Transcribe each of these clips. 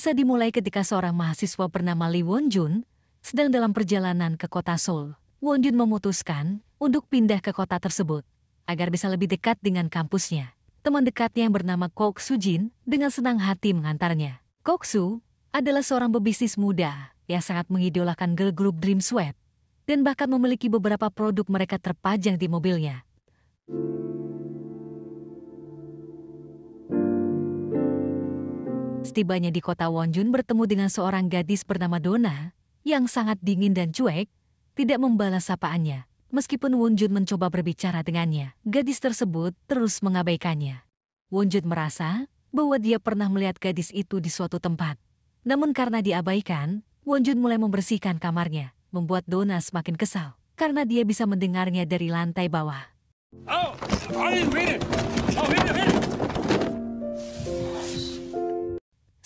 Kisah dimulai ketika seorang mahasiswa bernama Lee Won-jun sedang dalam perjalanan ke kota Seoul. Won-jun memutuskan untuk pindah ke kota tersebut agar bisa lebih dekat dengan kampusnya. Teman dekatnya yang bernama Kok Soo-jin dengan senang hati mengantarnya. Kok Soo adalah seorang pebisnis muda yang sangat mengidolakan girl group Dream Sweat dan bahkan memiliki beberapa produk mereka terpajang di mobilnya. Setibanya di kota, Won-jun bertemu dengan seorang gadis bernama Donna yang sangat dingin dan cuek, tidak membalas sapaannya. Meskipun Won-jun mencoba berbicara dengannya, gadis tersebut terus mengabaikannya. Won-jun merasa bahwa dia pernah melihat gadis itu di suatu tempat. Namun karena diabaikan, Won-jun mulai membersihkan kamarnya, membuat Donna semakin kesal karena dia bisa mendengarnya dari lantai bawah.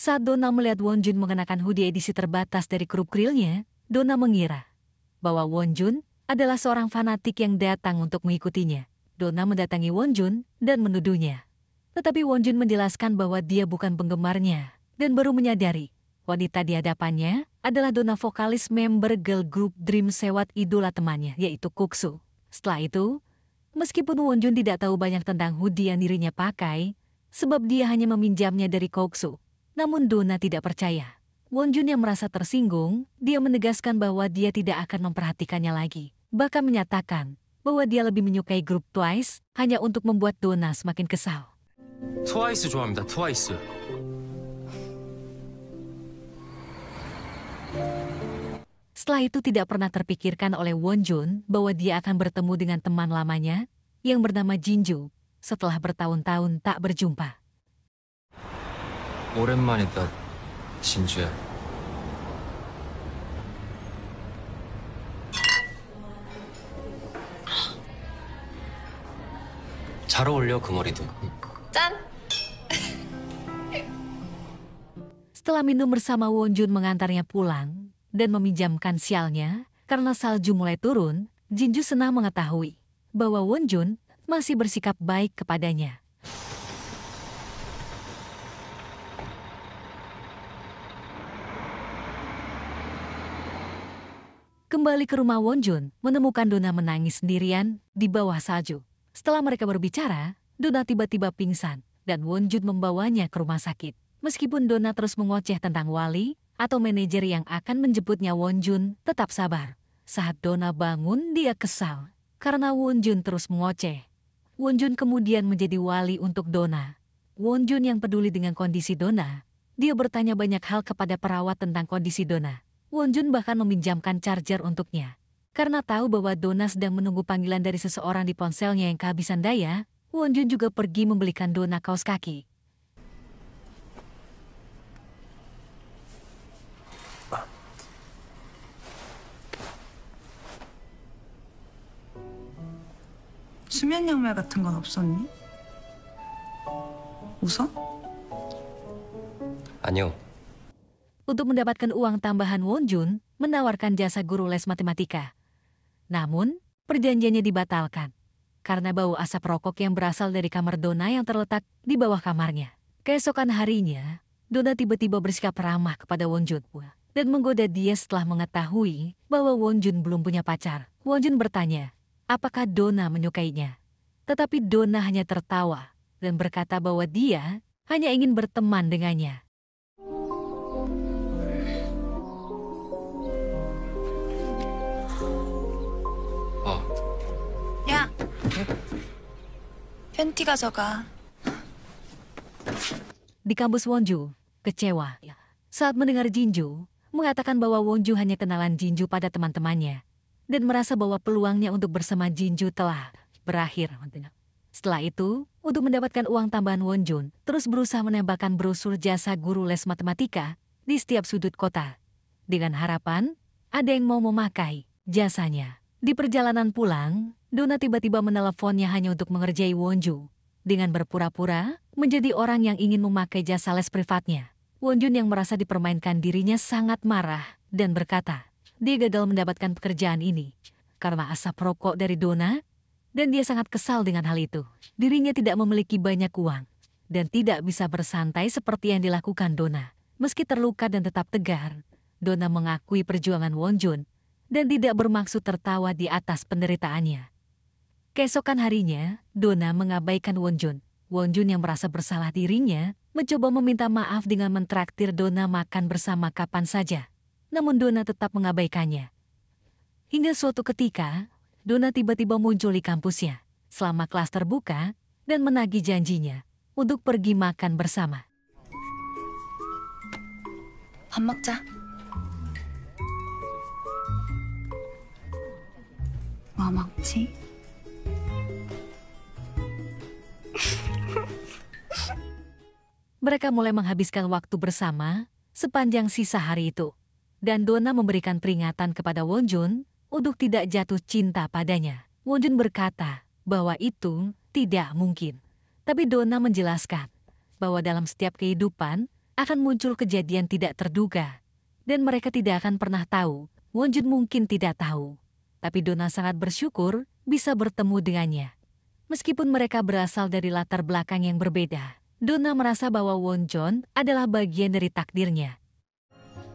Saat Donna melihat Won-jun mengenakan hoodie edisi terbatas dari Krupp Grill-nya, Donna mengira bahwa Won-jun adalah seorang fanatik yang datang untuk mengikutinya. Donna mendatangi Won-jun dan menuduhnya. Tetapi Won-jun menjelaskan bahwa dia bukan penggemarnya dan baru menyadari wanita di hadapannya adalah Donna, vokalis member girl group Dream Sweat idola temannya, yaitu Kok Soo. Setelah itu, meskipun Won-jun tidak tahu banyak tentang hoodie yang dirinya pakai, sebab dia hanya meminjamnya dari Kok Soo, namun Donna tidak percaya. Won-jun yang merasa tersinggung, dia menegaskan bahwa dia tidak akan memperhatikannya lagi. Bahkan menyatakan bahwa dia lebih menyukai grup Twice hanya untuk membuat Donna semakin kesal. 트와이스 좋아합니다. 트와이스. Setelah itu tidak pernah terpikirkan oleh Won-jun bahwa dia akan bertemu dengan teman lamanya yang bernama Jinju setelah bertahun-tahun tak berjumpa. 오랜만이다, 진주야. 잘 어울려, 그 머리도. 짠! Setelah minum bersama, Won-jun mengantarnya pulang dan meminjamkan sialnya karena salju mulai turun. Jinju senang mengetahui bahwa Won-jun masih bersikap baik kepadanya. Kembali ke rumah, Won-jun menemukan Donna menangis sendirian di bawah salju. Setelah mereka berbicara, Donna tiba-tiba pingsan dan Won-jun membawanya ke rumah sakit. Meskipun Donna terus mengoceh tentang wali atau manajer yang akan menjemputnya, Won-jun tetap sabar. Saat Donna bangun, dia kesal karena Won-jun terus mengoceh. Won-jun kemudian menjadi wali untuk Donna. Won-jun yang peduli dengan kondisi Donna, dia bertanya banyak hal kepada perawat tentang kondisi Donna. Won-jun bahkan meminjamkan charger untuknya. Karena tahu bahwa Donna sedang menunggu panggilan dari seseorang di ponselnya yang kehabisan daya, Won-jun juga pergi membelikan Donna kaos kaki. 수면 양말 같은 건 없었니? 웃어? 아니요. Untuk mendapatkan uang tambahan, Won-jun menawarkan jasa guru les matematika. Namun, perjanjiannya dibatalkan karena bau asap rokok yang berasal dari kamar Donna yang terletak di bawah kamarnya. Keesokan harinya, Donna tiba-tiba bersikap ramah kepada Won-jun dan menggoda dia setelah mengetahui bahwa Won-jun belum punya pacar. Won-jun bertanya, apakah Donna menyukainya? Tetapi Donna hanya tertawa dan berkata bahwa dia hanya ingin berteman dengannya. 야, 팬티 가져가. Di kampus, Won-jun kecewa saat mendengar Jinju mengatakan bahwa Won-jun hanya kenalan Jinju pada teman-temannya dan merasa bahwa peluangnya untuk bersama Jinju telah berakhir. Setelah itu, untuk mendapatkan uang tambahan, Won-jun terus berusaha menembakkan brosur jasa guru les matematika di setiap sudut kota dengan harapan ada yang mau memakai jasanya. Di perjalanan pulang, Donna tiba-tiba meneleponnya hanya untuk mengerjai Won-jun dengan berpura-pura menjadi orang yang ingin memakai jasa les privatnya. Won-jun yang merasa dipermainkan dirinya sangat marah dan berkata, dia gagal mendapatkan pekerjaan ini karena asap rokok dari Donna dan dia sangat kesal dengan hal itu. Dirinya tidak memiliki banyak uang dan tidak bisa bersantai seperti yang dilakukan Donna. Meski terluka dan tetap tegar, Donna mengakui perjuangan Wonjun dan tidak bermaksud tertawa di atas penderitaannya. Keesokan harinya, Donna mengabaikan Wonjun. Wonjun yang merasa bersalah dirinya mencoba meminta maaf dengan mentraktir Donna makan bersama kapan saja. Namun Donna tetap mengabaikannya. Hingga suatu ketika, Donna tiba-tiba muncul di kampusnya selama kelas terbuka dan menagih janjinya untuk pergi makan bersama. 밥 먹자. 뭐 먹지? Mereka mulai menghabiskan waktu bersama sepanjang sisa hari itu. Dan Donna memberikan peringatan kepada Wonjun untuk tidak jatuh cinta padanya. Wonjun berkata bahwa itu tidak mungkin. Tapi Donna menjelaskan bahwa dalam setiap kehidupan akan muncul kejadian tidak terduga. Dan mereka tidak akan pernah tahu. Wonjun mungkin tidak tahu. Tapi Donna sangat bersyukur bisa bertemu dengannya. Meskipun mereka berasal dari latar belakang yang berbeda, Donna merasa bahwa Wonjun adalah bagian dari takdirnya.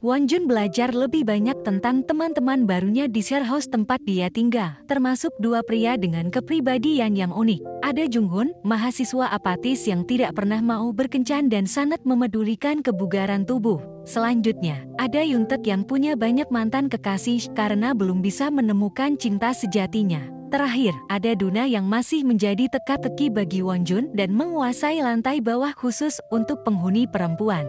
Wonjun belajar lebih banyak tentang teman-teman barunya di share house tempat dia tinggal, termasuk dua pria dengan kepribadian yang unik. Ada Junghoon, mahasiswa apatis yang tidak pernah mau berkencan dan sangat memedulikan kebugaran tubuh. Selanjutnya, ada Yoontaek yang punya banyak mantan kekasih karena belum bisa menemukan cinta sejatinya. Terakhir, ada Duna yang masih menjadi teka-teki bagi Wonjun dan menguasai lantai bawah khusus untuk penghuni perempuan.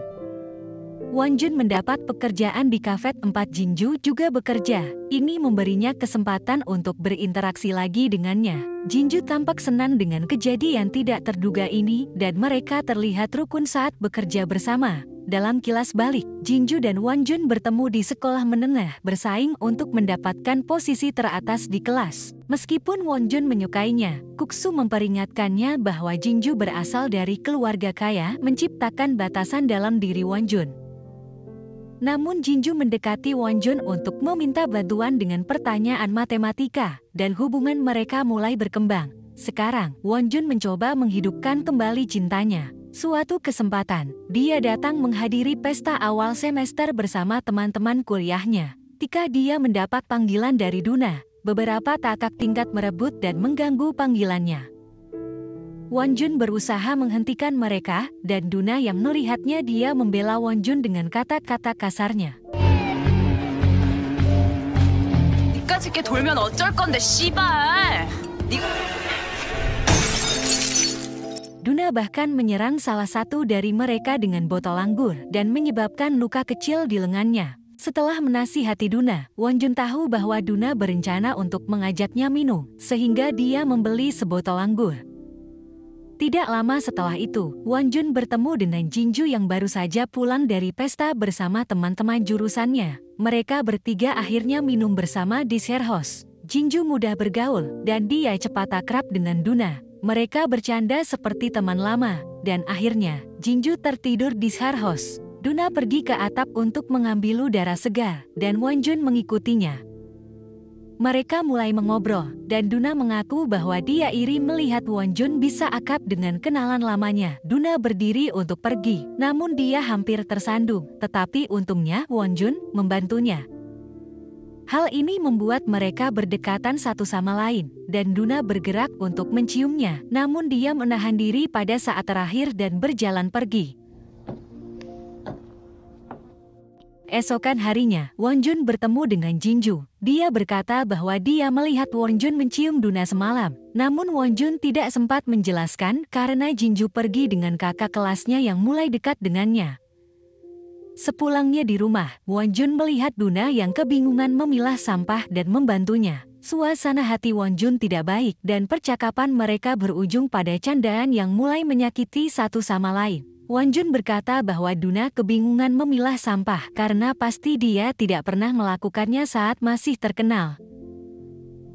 Wonjun mendapat pekerjaan di kafe tempat Jinju juga bekerja. Ini memberinya kesempatan untuk berinteraksi lagi dengannya. Jinju tampak senang dengan kejadian tidak terduga ini dan mereka terlihat rukun saat bekerja bersama. Dalam kilas balik, Jinju dan Wonjun bertemu di sekolah menengah bersaing untuk mendapatkan posisi teratas di kelas. Meskipun Wonjun menyukainya, Kuksu memperingatkannya bahwa Jinju berasal dari keluarga kaya menciptakan batasan dalam diri Wonjun. Namun Jinju mendekati Wonjun untuk meminta bantuan dengan pertanyaan matematika, dan hubungan mereka mulai berkembang. Sekarang, Wonjun mencoba menghidupkan kembali cintanya. Suatu kesempatan, dia datang menghadiri pesta awal semester bersama teman-teman kuliahnya. Ketika dia mendapat panggilan dari Duna, beberapa kakak tingkat merebut dan mengganggu panggilannya. Wonjun berusaha menghentikan mereka, dan Duna yang melihatnya dia membela Wonjun dengan kata-kata kasarnya. 니까짓 게 돌면 어쩔 건데 씨발. Duna bahkan menyerang salah satu dari mereka dengan botol anggur dan menyebabkan luka kecil di lengannya. Setelah menasihati Duna, Wonjun tahu bahwa Duna berencana untuk mengajaknya minum, sehingga dia membeli sebotol anggur. Tidak lama setelah itu, Wonjun bertemu dengan Jinju yang baru saja pulang dari pesta bersama teman-teman jurusannya. Mereka bertiga akhirnya minum bersama di share house. Jinju mudah bergaul, dan dia cepat akrab dengan Duna. Mereka bercanda seperti teman lama, dan akhirnya, Jinju tertidur di share house. Duna pergi ke atap untuk mengambil udara segar, dan Wonjun mengikutinya. Mereka mulai mengobrol, dan Duna mengaku bahwa dia iri melihat Wonjun bisa akrab dengan kenalan lamanya. Duna berdiri untuk pergi, namun dia hampir tersandung, tetapi untungnya Wonjun membantunya. Hal ini membuat mereka berdekatan satu sama lain, dan Duna bergerak untuk menciumnya, namun dia menahan diri pada saat terakhir dan berjalan pergi. Esokan harinya, Wonjun bertemu dengan Jinju. Dia berkata bahwa dia melihat Wonjun mencium Duna semalam. Namun Wonjun tidak sempat menjelaskan karena Jinju pergi dengan kakak kelasnya yang mulai dekat dengannya. Sepulangnya di rumah, Wonjun melihat Duna yang kebingungan memilah sampah dan membantunya. Suasana hati Wonjun tidak baik dan percakapan mereka berujung pada candaan yang mulai menyakiti satu sama lain. Wonjun berkata bahwa Duna kebingungan memilah sampah karena pasti dia tidak pernah melakukannya saat masih terkenal.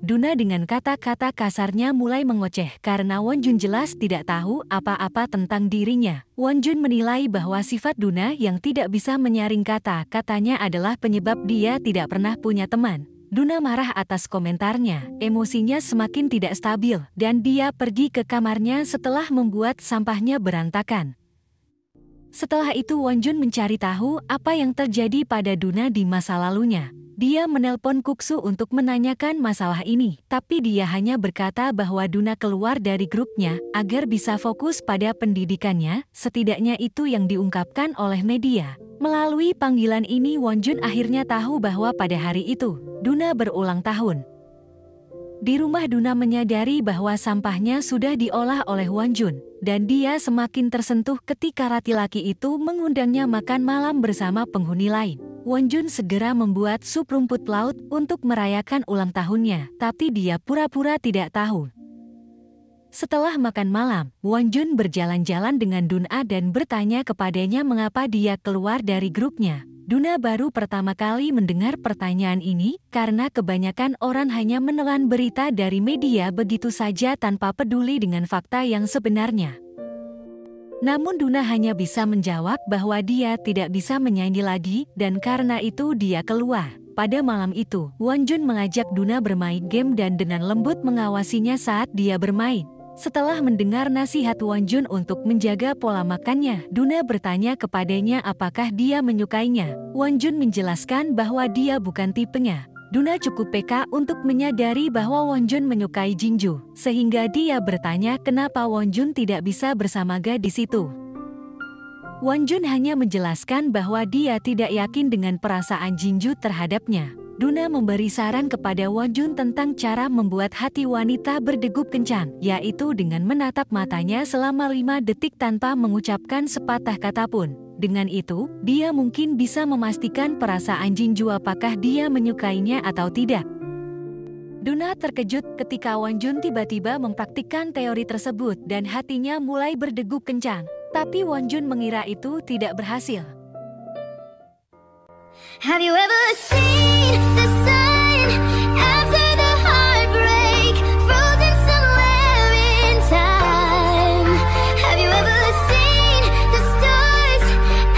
Duna dengan kata-kata kasarnya mulai mengoceh karena Wonjun jelas tidak tahu apa-apa tentang dirinya. Wonjun menilai bahwa sifat Duna yang tidak bisa menyaring kata-katanya adalah penyebab dia tidak pernah punya teman. Duna marah atas komentarnya, emosinya semakin tidak stabil, dan dia pergi ke kamarnya setelah membuat sampahnya berantakan. Setelah itu Wonjun mencari tahu apa yang terjadi pada Duna di masa lalunya. Dia menelpon Kuksu untuk menanyakan masalah ini, tapi dia hanya berkata bahwa Duna keluar dari grupnya agar bisa fokus pada pendidikannya, setidaknya itu yang diungkapkan oleh media. Melalui panggilan ini Wonjun akhirnya tahu bahwa pada hari itu, Duna berulang tahun. Di rumah Duna menyadari bahwa sampahnya sudah diolah oleh Wonjun, dan dia semakin tersentuh ketika laki-laki itu mengundangnya makan malam bersama penghuni lain. Wonjun segera membuat sup rumput laut untuk merayakan ulang tahunnya, tapi dia pura-pura tidak tahu. Setelah makan malam, Wonjun berjalan-jalan dengan Duna dan bertanya kepadanya mengapa dia keluar dari grupnya. Duna baru pertama kali mendengar pertanyaan ini karena kebanyakan orang hanya menelan berita dari media begitu saja tanpa peduli dengan fakta yang sebenarnya. Namun Duna hanya bisa menjawab bahwa dia tidak bisa menyanyi lagi dan karena itu dia keluar. Pada malam itu, Wonjun mengajak Duna bermain game dan dengan lembut mengawasinya saat dia bermain. Setelah mendengar nasihat Wonjun untuk menjaga pola makannya, Duna bertanya kepadanya apakah dia menyukainya. Wonjun menjelaskan bahwa dia bukan tipenya. Duna cukup peka untuk menyadari bahwa Wonjun menyukai Jinju, sehingga dia bertanya kenapa Wonjun tidak bisa bersama gadis itu. Wonjun hanya menjelaskan bahwa dia tidak yakin dengan perasaan Jinju terhadapnya. Duna memberi saran kepada Wonjun tentang cara membuat hati wanita berdegup kencang, yaitu dengan menatap matanya selama 5 detik tanpa mengucapkan sepatah kata pun. Dengan itu, dia mungkin bisa memastikan perasaan Jinju apakah dia menyukainya atau tidak. Duna terkejut ketika Wonjun tiba-tiba mempraktikkan teori tersebut dan hatinya mulai berdegup kencang. Tapi Wonjun mengira itu tidak berhasil. Have you ever seen the sun after the heartbreak, frozen somewhere in time? Have you ever seen the stars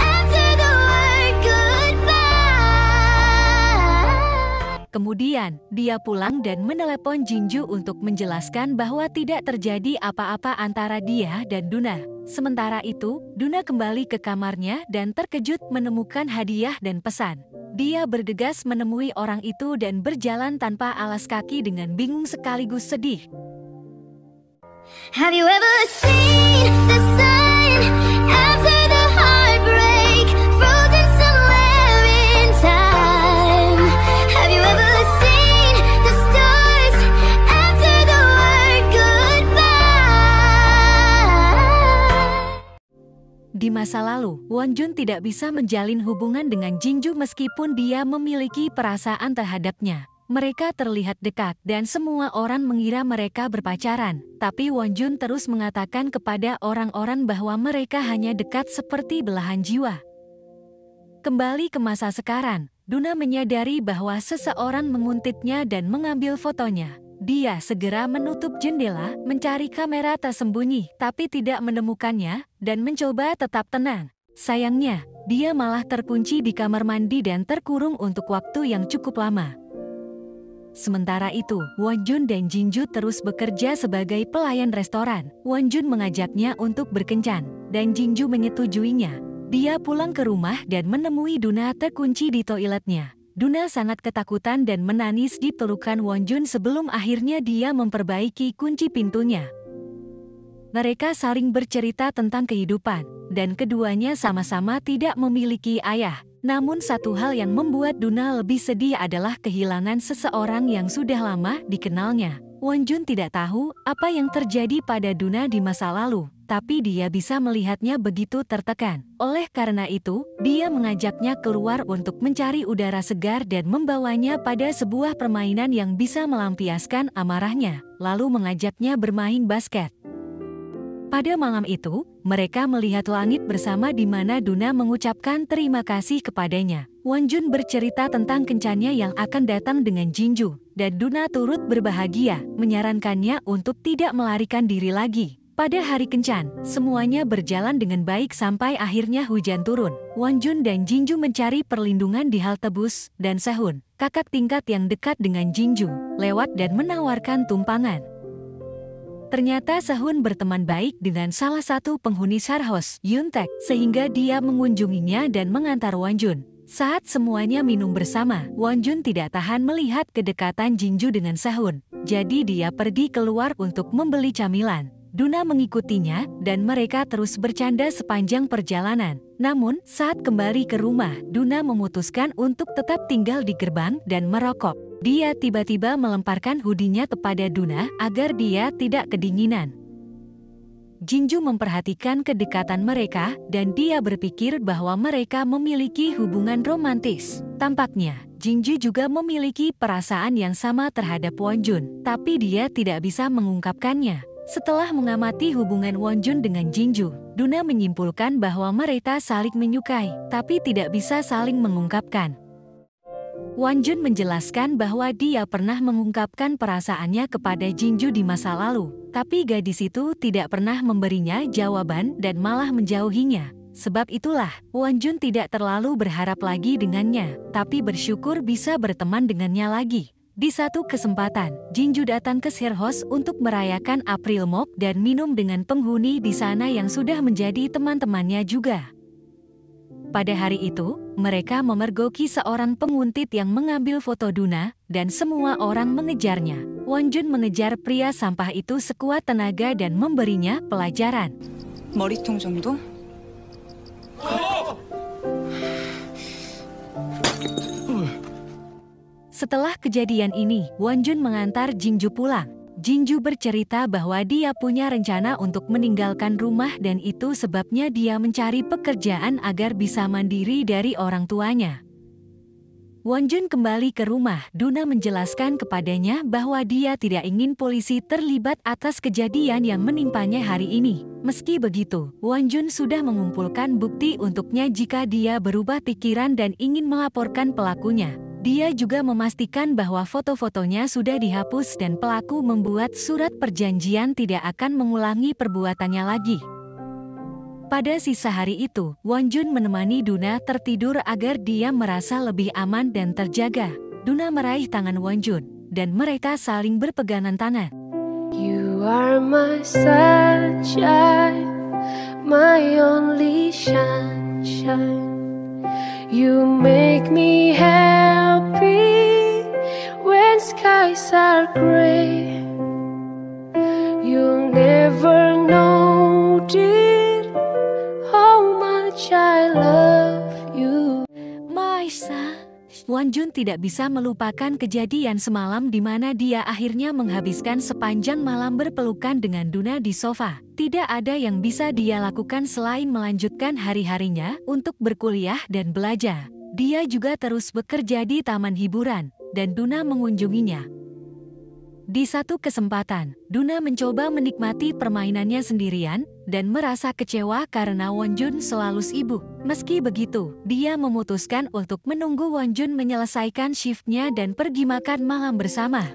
after the word goodbye? Kemudian, dia pulang dan menelepon Jinju untuk menjelaskan bahwa tidak terjadi apa-apa antara dia dan Duna. Sementara itu, Duna kembali ke kamarnya dan terkejut menemukan hadiah dan pesan. Dia bergegas menemui orang itu dan berjalan tanpa alas kaki dengan bingung sekaligus sedih. Have you ever seen the sun after the heartbreak, frozen somewhere in time? Have you ever seen the stars after the word goodbye? Di masa lalu, Wonjun tidak bisa menjalin hubungan dengan Jinju meskipun dia memiliki perasaan terhadapnya. Mereka terlihat dekat dan semua orang mengira mereka berpacaran. Tapi Wonjun terus mengatakan kepada orang-orang bahwa mereka hanya dekat seperti belahan jiwa. Kembali ke masa sekarang, Duna menyadari bahwa seseorang menguntitnya dan mengambil fotonya. Dia segera menutup jendela, mencari kamera tersembunyi, tapi tidak menemukannya, dan mencoba tetap tenang. Sayangnya, dia malah terkunci di kamar mandi dan terkurung untuk waktu yang cukup lama. Sementara itu, Wonjun dan Jinju terus bekerja sebagai pelayan restoran. Wonjun mengajaknya untuk berkencan, dan Jinju menyetujuinya. Dia pulang ke rumah dan menemui Duna terkunci di toiletnya. Duna sangat ketakutan dan menangis di pelukan Wonjun sebelum akhirnya dia memperbaiki kunci pintunya. Mereka saling bercerita tentang kehidupan, dan keduanya sama-sama tidak memiliki ayah. Namun satu hal yang membuat Duna lebih sedih adalah kehilangan seseorang yang sudah lama dikenalnya. Wonjun tidak tahu apa yang terjadi pada Duna di masa lalu, tapi dia bisa melihatnya begitu tertekan. Oleh karena itu, dia mengajaknya keluar untuk mencari udara segar dan membawanya pada sebuah permainan yang bisa melampiaskan amarahnya, lalu mengajaknya bermain basket. Pada malam itu, mereka melihat langit bersama di mana Duna mengucapkan terima kasih kepadanya. Wonjun bercerita tentang kencannya yang akan datang dengan Jinju, dan Duna turut berbahagia, menyarankannya untuk tidak melarikan diri lagi. Pada hari kencan, semuanya berjalan dengan baik sampai akhirnya hujan turun. Wonjun dan Jinju mencari perlindungan di halte bus, dan Sehun, kakak tingkat yang dekat dengan Jinju, lewat dan menawarkan tumpangan. Ternyata Sehun berteman baik dengan salah satu penghuni Sarhos, Yuntek, sehingga dia mengunjunginya dan mengantar Wonjun. Saat semuanya minum bersama, Wonjun tidak tahan melihat kedekatan Jinju dengan Sehun. Jadi dia pergi keluar untuk membeli camilan. Duna mengikutinya dan mereka terus bercanda sepanjang perjalanan. Namun, saat kembali ke rumah, Duna memutuskan untuk tetap tinggal di gerbang dan merokok. Dia tiba-tiba melemparkan hoodie-nya kepada Duna agar dia tidak kedinginan. Jinju memperhatikan kedekatan mereka dan dia berpikir bahwa mereka memiliki hubungan romantis. Tampaknya, Jinju juga memiliki perasaan yang sama terhadap Wonjun, tapi dia tidak bisa mengungkapkannya. Setelah mengamati hubungan Wonjun dengan Jinju, Duna menyimpulkan bahwa mereka saling menyukai, tapi tidak bisa saling mengungkapkan. Wonjun menjelaskan bahwa dia pernah mengungkapkan perasaannya kepada Jinju di masa lalu, tapi gadis itu tidak pernah memberinya jawaban dan malah menjauhinya. Sebab itulah, Wonjun tidak terlalu berharap lagi dengannya, tapi bersyukur bisa berteman dengannya lagi. Di satu kesempatan, Jinju datang ke Sarhos untuk merayakan April Mop dan minum dengan penghuni di sana yang sudah menjadi teman-temannya juga. Pada hari itu, mereka memergoki seorang penguntit yang mengambil foto Duna, dan semua orang mengejarnya. Wonjun mengejar pria sampah itu sekuat tenaga dan memberinya pelajaran. 머리통 정도? Setelah kejadian ini, Wonjun mengantar Jinju pulang. Jinju bercerita bahwa dia punya rencana untuk meninggalkan rumah dan itu sebabnya dia mencari pekerjaan agar bisa mandiri dari orang tuanya. Wonjun kembali ke rumah. Duna menjelaskan kepadanya bahwa dia tidak ingin polisi terlibat atas kejadian yang menimpanya hari ini. Meski begitu, Wonjun sudah mengumpulkan bukti untuknya jika dia berubah pikiran dan ingin melaporkan pelakunya. Dia juga memastikan bahwa foto-fotonya sudah dihapus dan pelaku membuat surat perjanjian tidak akan mengulangi perbuatannya lagi. Pada sisa hari itu, Wonjun menemani Duna tertidur agar dia merasa lebih aman dan terjaga. Duna meraih tangan Wonjun, dan mereka saling berpegangan tangan. You are my sunshine, my only sunshine. You make me happy when skies are gray. You'll never know, dear, how much I love you. Maisa. Wonjun tidak bisa melupakan kejadian semalam di mana dia akhirnya menghabiskan sepanjang malam berpelukan dengan Duna di sofa. Tidak ada yang bisa dia lakukan selain melanjutkan hari-harinya untuk berkuliah dan belajar. Dia juga terus bekerja di taman hiburan, dan Duna mengunjunginya. Di satu kesempatan, Duna mencoba menikmati permainannya sendirian dan merasa kecewa karena Wonjun selalu sibuk. Meski begitu, dia memutuskan untuk menunggu Wonjun menyelesaikan shiftnya dan pergi makan malam bersama.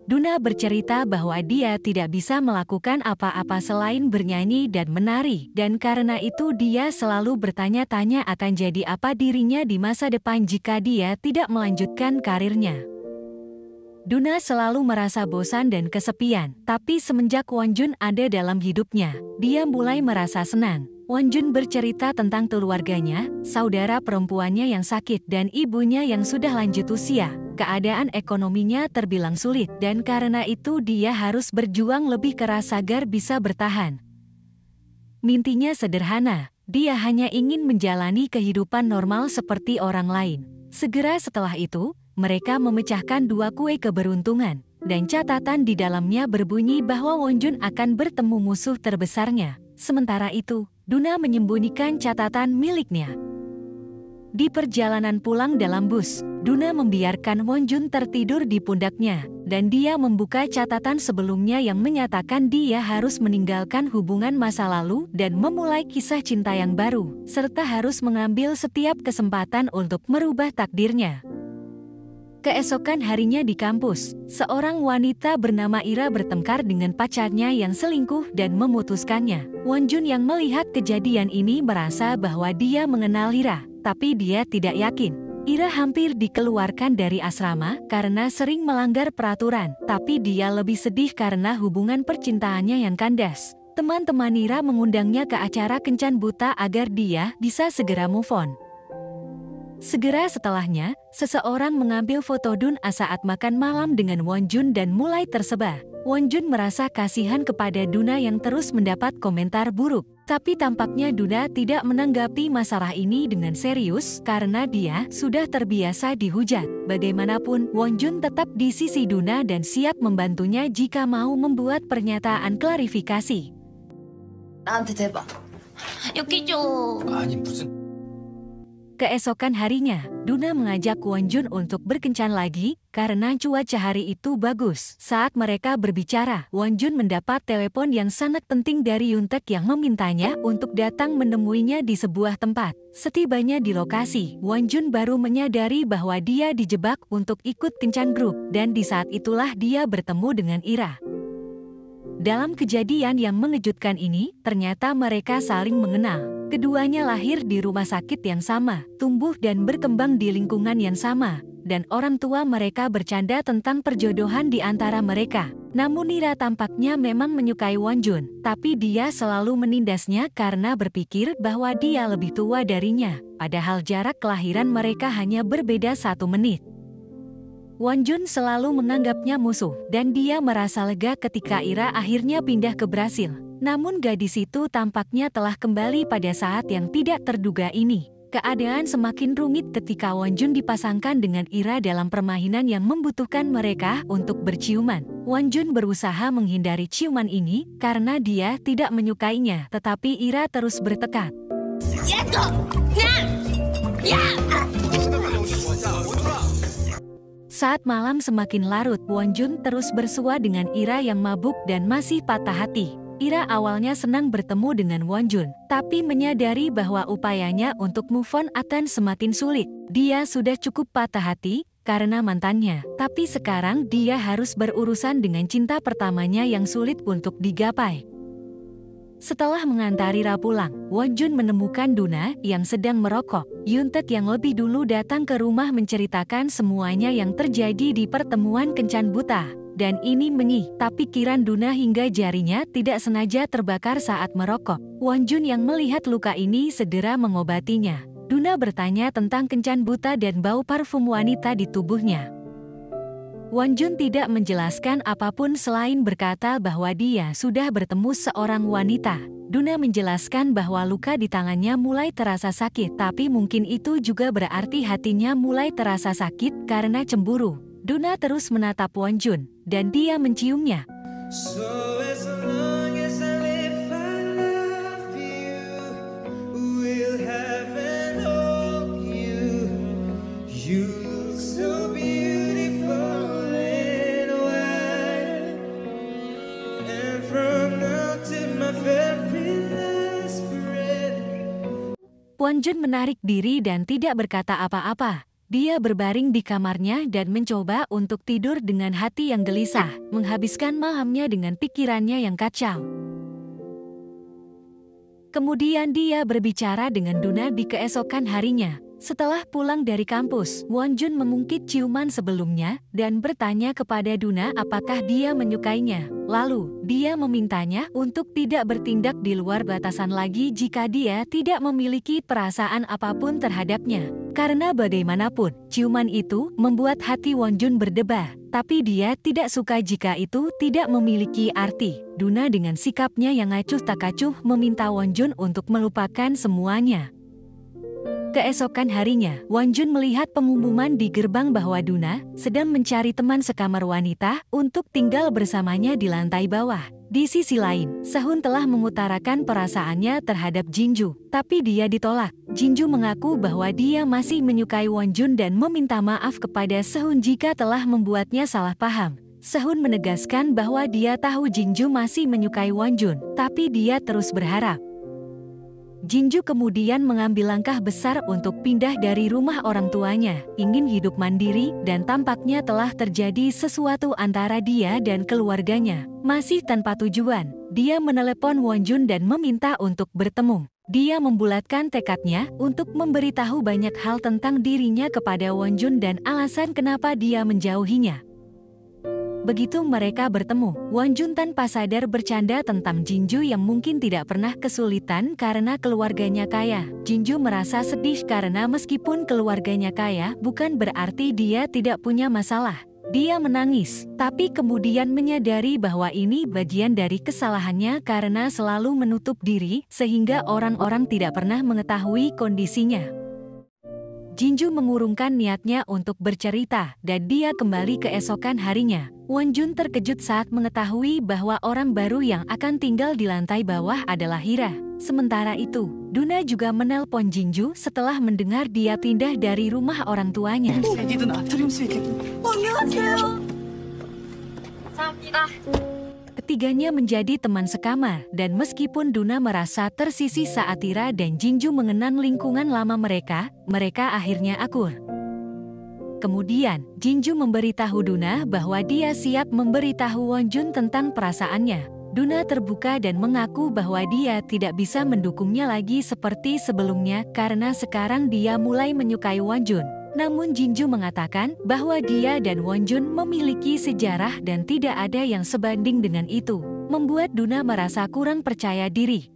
Duna bercerita bahwa dia tidak bisa melakukan apa-apa selain bernyanyi dan menari, dan karena itu dia selalu bertanya-tanya akan jadi apa dirinya di masa depan jika dia tidak melanjutkan karirnya. Duna selalu merasa bosan dan kesepian, tapi semenjak Wonjun ada dalam hidupnya, dia mulai merasa senang. Wonjun bercerita tentang keluarganya, saudara perempuannya yang sakit dan ibunya yang sudah lanjut usia. Keadaan ekonominya terbilang sulit dan karena itu dia harus berjuang lebih keras agar bisa bertahan. Mimpinya sederhana, dia hanya ingin menjalani kehidupan normal seperti orang lain. Segera setelah itu, mereka memecahkan 2 kue keberuntungan, dan catatan di dalamnya berbunyi bahwa Wonjun akan bertemu musuh terbesarnya. Sementara itu, Duna menyembunyikan catatan miliknya. Di perjalanan pulang dalam bus, Duna membiarkan Wonjun tertidur di pundaknya, dan dia membuka catatan sebelumnya yang menyatakan dia harus meninggalkan hubungan masa lalu dan memulai kisah cinta yang baru, serta harus mengambil setiap kesempatan untuk merubah takdirnya. Keesokan harinya di kampus, seorang wanita bernama Ira bertengkar dengan pacarnya yang selingkuh dan memutuskannya. Wonjun yang melihat kejadian ini merasa bahwa dia mengenal Ira, tapi dia tidak yakin. Ira hampir dikeluarkan dari asrama karena sering melanggar peraturan, tapi dia lebih sedih karena hubungan percintaannya yang kandas. Teman-teman Ira mengundangnya ke acara Kencan Buta agar dia bisa segera move on. Segera setelahnya, seseorang mengambil foto Duna saat makan malam dengan Wonjun dan mulai tersebar. Wonjun merasa kasihan kepada Duna yang terus mendapat komentar buruk. Tapi tampaknya Duna tidak menanggapi masalah ini dengan serius karena dia sudah terbiasa dihujat. Bagaimanapun, Wonjun tetap di sisi Duna dan siap membantunya jika mau membuat pernyataan klarifikasi. 나한테 대봐. 여기 줘. 아니 무슨 Keesokan harinya, Duna mengajak Wonjun untuk berkencan lagi karena cuaca hari itu bagus. Saat mereka berbicara, Wonjun mendapat telepon yang sangat penting dari Yuntek yang memintanya untuk datang menemuinya di sebuah tempat. Setibanya di lokasi, Wonjun baru menyadari bahwa dia dijebak untuk ikut kencan grup dan di saat itulah dia bertemu dengan Ira. Dalam kejadian yang mengejutkan ini, ternyata mereka saling mengenal. Keduanya lahir di rumah sakit yang sama, tumbuh dan berkembang di lingkungan yang sama, dan orang tua mereka bercanda tentang perjodohan di antara mereka. Namun Ira tampaknya memang menyukai Wonjun, tapi dia selalu menindasnya karena berpikir bahwa dia lebih tua darinya, padahal jarak kelahiran mereka hanya berbeda 1 menit. Wonjun selalu menganggapnya musuh, dan dia merasa lega ketika Ira akhirnya pindah ke Brasil. Namun gadis itu tampaknya telah kembali pada saat yang tidak terduga ini. Keadaan semakin rumit ketika Wonjun dipasangkan dengan Ira dalam permainan yang membutuhkan mereka untuk berciuman. Wonjun berusaha menghindari ciuman ini karena dia tidak menyukainya, tetapi Ira terus bertekad. Saat malam semakin larut, Wonjun terus bersua dengan Ira yang mabuk dan masih patah hati. Ira awalnya senang bertemu dengan Wonjun, tapi menyadari bahwa upayanya untuk move on akan semakin sulit. Dia sudah cukup patah hati karena mantannya, tapi sekarang dia harus berurusan dengan cinta pertamanya yang sulit untuk digapai. Setelah mengantari Ira pulang, Wonjun menemukan Duna yang sedang merokok. Yuntek yang lebih dulu datang ke rumah menceritakan semuanya yang terjadi di pertemuan Kencan Buta. Dan ini menyih, tapi pikiran Duna hingga jarinya tidak sengaja terbakar saat merokok. Wonjun yang melihat luka ini segera mengobatinya. Duna bertanya tentang Kencan Buta dan bau parfum wanita di tubuhnya. Wonjun tidak menjelaskan apapun selain berkata bahwa dia sudah bertemu seorang wanita. Duna menjelaskan bahwa luka di tangannya mulai terasa sakit, tapi mungkin itu juga berarti hatinya mulai terasa sakit karena cemburu. Duna terus menatap Wonjun, dan dia menciumnya. Wonjun menarik diri dan tidak berkata apa-apa. Dia berbaring di kamarnya dan mencoba untuk tidur dengan hati yang gelisah, menghabiskan malamnya dengan pikirannya yang kacau. Kemudian dia berbicara dengan Duna di keesokan harinya. Setelah pulang dari kampus, Wonjun mengungkit ciuman sebelumnya dan bertanya kepada Duna apakah dia menyukainya. Lalu, dia memintanya untuk tidak bertindak di luar batasan lagi jika dia tidak memiliki perasaan apapun terhadapnya. Karena bagaimanapun, ciuman itu membuat hati Wonjun berdebar. Tapi dia tidak suka jika itu tidak memiliki arti. Duna dengan sikapnya yang acuh tak acuh meminta Wonjun untuk melupakan semuanya. Keesokan harinya, Wonjun melihat pengumuman di gerbang bahwa Duna sedang mencari teman sekamar wanita untuk tinggal bersamanya di lantai bawah. Di sisi lain, Sehun telah mengutarakan perasaannya terhadap Jinju, tapi dia ditolak. Jinju mengaku bahwa dia masih menyukai Wonjun dan meminta maaf kepada Sehun jika telah membuatnya salah paham. Sehun menegaskan bahwa dia tahu Jinju masih menyukai Wonjun, tapi dia terus berharap. Jinju kemudian mengambil langkah besar untuk pindah dari rumah orang tuanya, ingin hidup mandiri, dan tampaknya telah terjadi sesuatu antara dia dan keluarganya. Masih tanpa tujuan, dia menelepon Wonjun dan meminta untuk bertemu. Dia membulatkan tekadnya untuk memberitahu banyak hal tentang dirinya kepada Wonjun dan alasan kenapa dia menjauhinya. Begitu mereka bertemu, Wonjun tanpa sadar bercanda tentang Jinju yang mungkin tidak pernah kesulitan karena keluarganya kaya. Jinju merasa sedih karena meskipun keluarganya kaya, bukan berarti dia tidak punya masalah. Dia menangis, tapi kemudian menyadari bahwa ini bagian dari kesalahannya karena selalu menutup diri, sehingga orang-orang tidak pernah mengetahui kondisinya. Jinju mengurungkan niatnya untuk bercerita, dan dia kembali keesokan harinya. Wonjun terkejut saat mengetahui bahwa orang baru yang akan tinggal di lantai bawah adalah Hira. Sementara itu, Duna juga menelpon Jinju setelah mendengar dia pindah dari rumah orang tuanya. Ketiganya menjadi teman sekamar, dan meskipun Duna merasa tersisih saat Hira dan Jinju mengenang lingkungan lama mereka akhirnya akur. Kemudian, Jinju memberitahu Duna bahwa dia siap memberitahu Wonjun tentang perasaannya. Duna terbuka dan mengaku bahwa dia tidak bisa mendukungnya lagi seperti sebelumnya karena sekarang dia mulai menyukai Wonjun. Namun Jinju mengatakan bahwa dia dan Wonjun memiliki sejarah dan tidak ada yang sebanding dengan itu, membuat Duna merasa kurang percaya diri.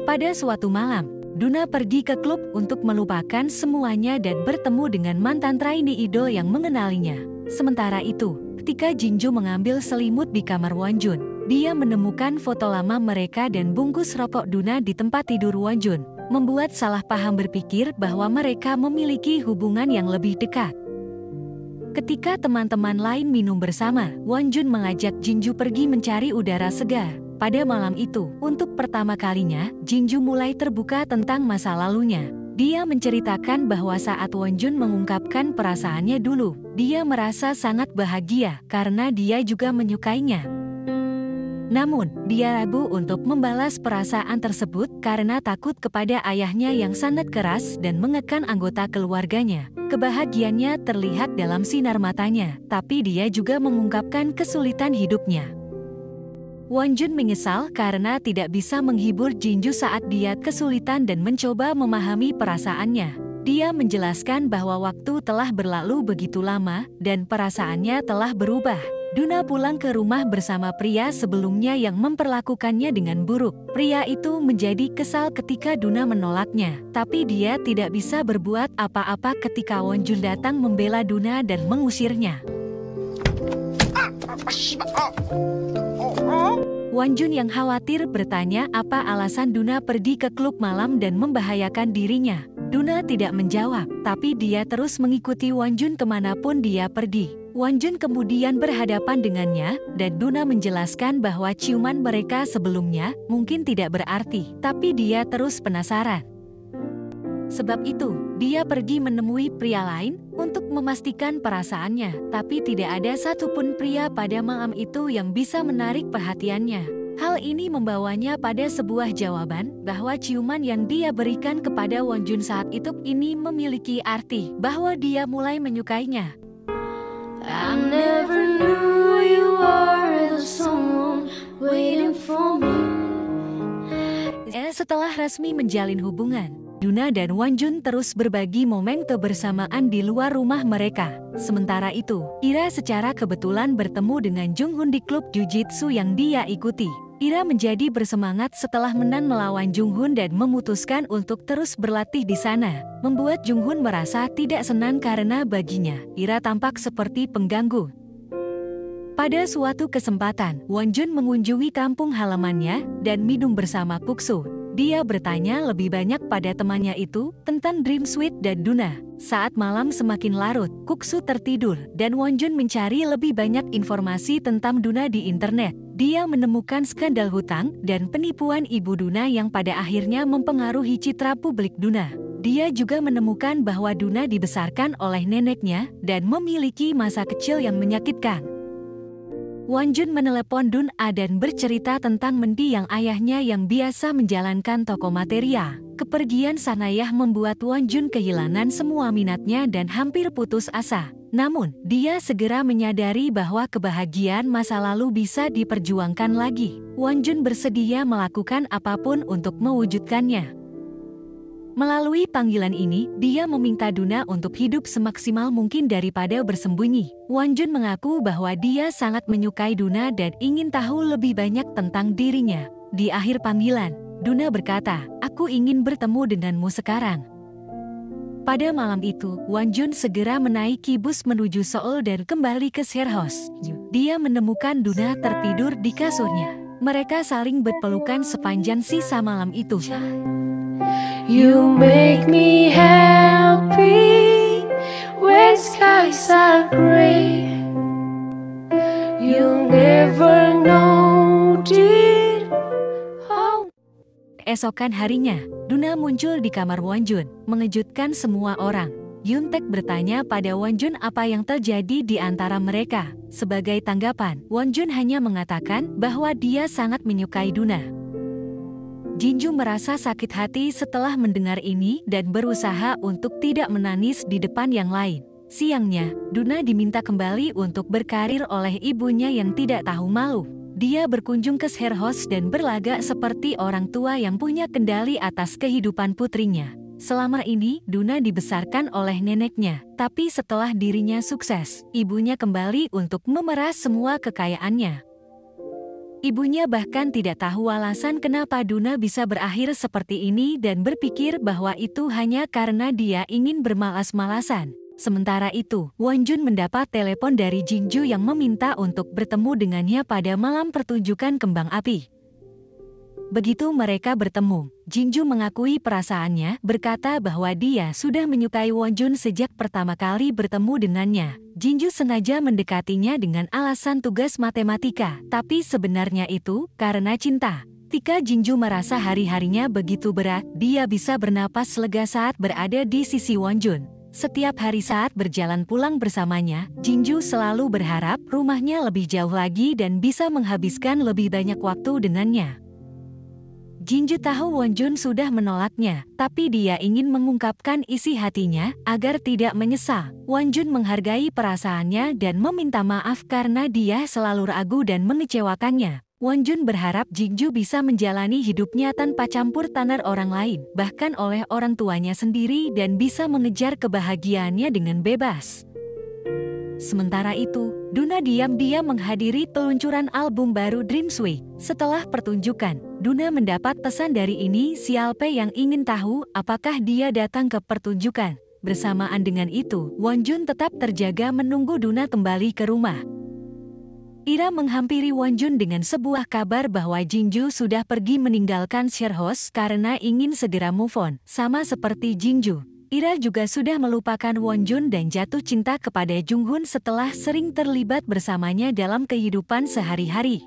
Pada suatu malam, Duna pergi ke klub untuk melupakan semuanya dan bertemu dengan mantan trainee idol yang mengenalinya. Sementara itu, ketika Jinju mengambil selimut di kamar Wonjun, dia menemukan foto lama mereka dan bungkus rokok Duna di tempat tidur Wonjun, membuat salah paham berpikir bahwa mereka memiliki hubungan yang lebih dekat. Ketika teman-teman lain minum bersama, Wonjun mengajak Jinju pergi mencari udara segar. Pada malam itu, untuk pertama kalinya, Jinju mulai terbuka tentang masa lalunya. Dia menceritakan bahwa saat Wonjun mengungkapkan perasaannya dulu, dia merasa sangat bahagia karena dia juga menyukainya. Namun, dia ragu untuk membalas perasaan tersebut karena takut kepada ayahnya yang sangat keras dan mengekang anggota keluarganya. Kebahagiaannya terlihat dalam sinar matanya, tapi dia juga mengungkapkan kesulitan hidupnya. Wonjun menyesal karena tidak bisa menghibur Jinju saat dia kesulitan dan mencoba memahami perasaannya. Dia menjelaskan bahwa waktu telah berlalu begitu lama dan perasaannya telah berubah. Duna pulang ke rumah bersama pria sebelumnya yang memperlakukannya dengan buruk. Pria itu menjadi kesal ketika Duna menolaknya, tapi dia tidak bisa berbuat apa-apa ketika Wonjun datang membela Duna dan mengusirnya. Wonjun yang khawatir bertanya apa alasan Duna pergi ke klub malam dan membahayakan dirinya. Duna tidak menjawab, tapi dia terus mengikuti Wonjun kemanapun dia pergi. Wonjun kemudian berhadapan dengannya, dan Duna menjelaskan bahwa ciuman mereka sebelumnya mungkin tidak berarti, tapi dia terus penasaran. Sebab itu, dia pergi menemui pria lain untuk memastikan perasaannya, tapi tidak ada satupun pria pada malam itu yang bisa menarik perhatiannya. Hal ini membawanya pada sebuah jawaban bahwa ciuman yang dia berikan kepada Wonjun saat itu ini memiliki arti bahwa dia mulai menyukainya. I never knew you were the someone waiting for me. Setelah resmi menjalin hubungan, Duna dan Wonjun terus berbagi momen kebersamaan di luar rumah mereka. Sementara itu, Ira secara kebetulan bertemu dengan Junghun di klub Jujitsu yang dia ikuti. Ira menjadi bersemangat setelah menang melawan Junghun dan memutuskan untuk terus berlatih di sana, membuat Junghun merasa tidak senang karena baginya, Ira tampak seperti pengganggu. Pada suatu kesempatan, Wonjun mengunjungi kampung halamannya dan minum bersama Kuksu. Dia bertanya lebih banyak pada temannya itu tentang Dream Sweet dan Duna. Saat malam semakin larut, Kuksu tertidur dan Wonjun mencari lebih banyak informasi tentang Duna di internet. Dia menemukan skandal hutang dan penipuan ibu Duna yang pada akhirnya mempengaruhi citra publik Duna. Dia juga menemukan bahwa Duna dibesarkan oleh neneknya dan memiliki masa kecil yang menyakitkan. Wonjun menelepon Dun-a dan bercerita tentang mendiang ayahnya yang biasa menjalankan toko materia. Kepergian sang ayah membuat Wonjun kehilangan semua minatnya dan hampir putus asa. Namun, dia segera menyadari bahwa kebahagiaan masa lalu bisa diperjuangkan lagi. Wonjun bersedia melakukan apapun untuk mewujudkannya. Melalui panggilan ini, dia meminta Duna untuk hidup semaksimal mungkin daripada bersembunyi. Wonjun mengaku bahwa dia sangat menyukai Duna dan ingin tahu lebih banyak tentang dirinya. Di akhir panggilan, Duna berkata, "Aku ingin bertemu denganmu sekarang." Pada malam itu, Wonjun segera menaiki bus menuju Seoul dan kembali ke sharehouse. Dia menemukan Duna tertidur di kasurnya. Mereka saling berpelukan sepanjang sisa malam itu. You make me happy when skies are gray. You'll never know, dear, how. Esokan harinya, Duna muncul di kamar Wonjun, mengejutkan semua orang. Yuntek bertanya pada Wonjun apa yang terjadi di antara mereka. Sebagai tanggapan, Wonjun hanya mengatakan bahwa dia sangat menyukai Duna. Jinju merasa sakit hati setelah mendengar ini dan berusaha untuk tidak menangis di depan yang lain. Siangnya, Duna diminta kembali untuk berkarir oleh ibunya yang tidak tahu malu. Dia berkunjung ke sharehouse dan berlagak seperti orang tua yang punya kendali atas kehidupan putrinya. Selama ini, Duna dibesarkan oleh neneknya, tapi setelah dirinya sukses, ibunya kembali untuk memeras semua kekayaannya. Ibunya bahkan tidak tahu alasan kenapa Duna bisa berakhir seperti ini dan berpikir bahwa itu hanya karena dia ingin bermalas-malasan. Sementara itu, Wonjun mendapat telepon dari Jinju yang meminta untuk bertemu dengannya pada malam pertunjukan kembang api. Begitu mereka bertemu, Jinju mengakui perasaannya, berkata bahwa dia sudah menyukai Wonjun sejak pertama kali bertemu dengannya. Jinju sengaja mendekatinya dengan alasan tugas matematika, tapi sebenarnya itu karena cinta. Ketika Jinju merasa hari-harinya begitu berat, dia bisa bernapas lega saat berada di sisi Wonjun. Setiap hari saat berjalan pulang bersamanya, Jinju selalu berharap rumahnya lebih jauh lagi dan bisa menghabiskan lebih banyak waktu dengannya. Jinju tahu Wonjun sudah menolaknya, tapi dia ingin mengungkapkan isi hatinya agar tidak menyesal. Wonjun menghargai perasaannya dan meminta maaf karena dia selalu ragu dan mengecewakannya. Wonjun berharap Jinju bisa menjalani hidupnya tanpa campur tangan orang lain, bahkan oleh orang tuanya sendiri, dan bisa mengejar kebahagiaannya dengan bebas. Sementara itu, Duna diam-diam menghadiri peluncuran album baru Dreams Week. Setelah pertunjukan, Duna mendapat pesan dari inisial P yang ingin tahu apakah dia datang ke pertunjukan. Bersamaan dengan itu, Wonjun tetap terjaga menunggu Duna kembali ke rumah. Ira menghampiri Wonjun dengan sebuah kabar bahwa Jinju sudah pergi meninggalkan sharehouse karena ingin segera move on. Sama seperti Jinju, Ira juga sudah melupakan Wonjun dan jatuh cinta kepada Junghun setelah sering terlibat bersamanya dalam kehidupan sehari-hari.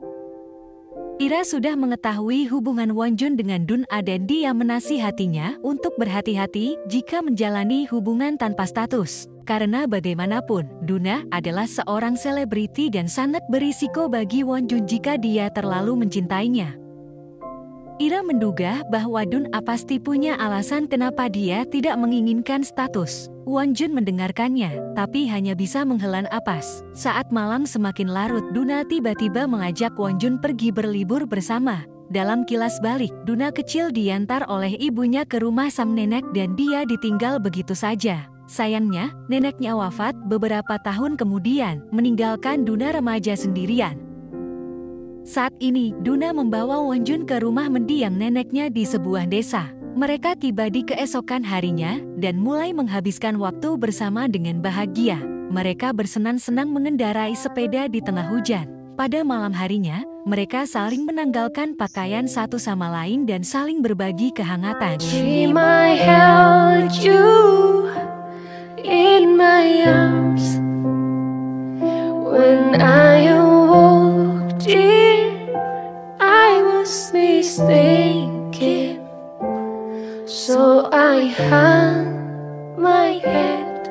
Ira sudah mengetahui hubungan Wonjun dengan Dun-a dan dia menasihatinya untuk berhati-hati jika menjalani hubungan tanpa status. Karena bagaimanapun, Duna adalah seorang selebriti dan sangat berisiko bagi Wonjun jika dia terlalu mencintainya. Ira menduga bahwa Dun-a pasti punya alasan kenapa dia tidak menginginkan status. Wonjun mendengarkannya, tapi hanya bisa menghela napas. Saat malam semakin larut, Duna tiba-tiba mengajak Wonjun pergi berlibur bersama. Dalam kilas balik, Duna kecil diantar oleh ibunya ke rumah sang nenek dan dia ditinggal begitu saja. Sayangnya, neneknya wafat beberapa tahun kemudian, meninggalkan Duna remaja sendirian. Saat ini, Duna membawa Wonjun ke rumah mendiang neneknya di sebuah desa. Mereka tiba di keesokan harinya dan mulai menghabiskan waktu bersama dengan bahagia. Mereka bersenang-senang mengendarai sepeda di tengah hujan. Pada malam harinya, mereka saling menanggalkan pakaian satu sama lain dan saling berbagi kehangatan. Dream I held you in my arms when I awoke, dear, I was mistaken. So I hung my head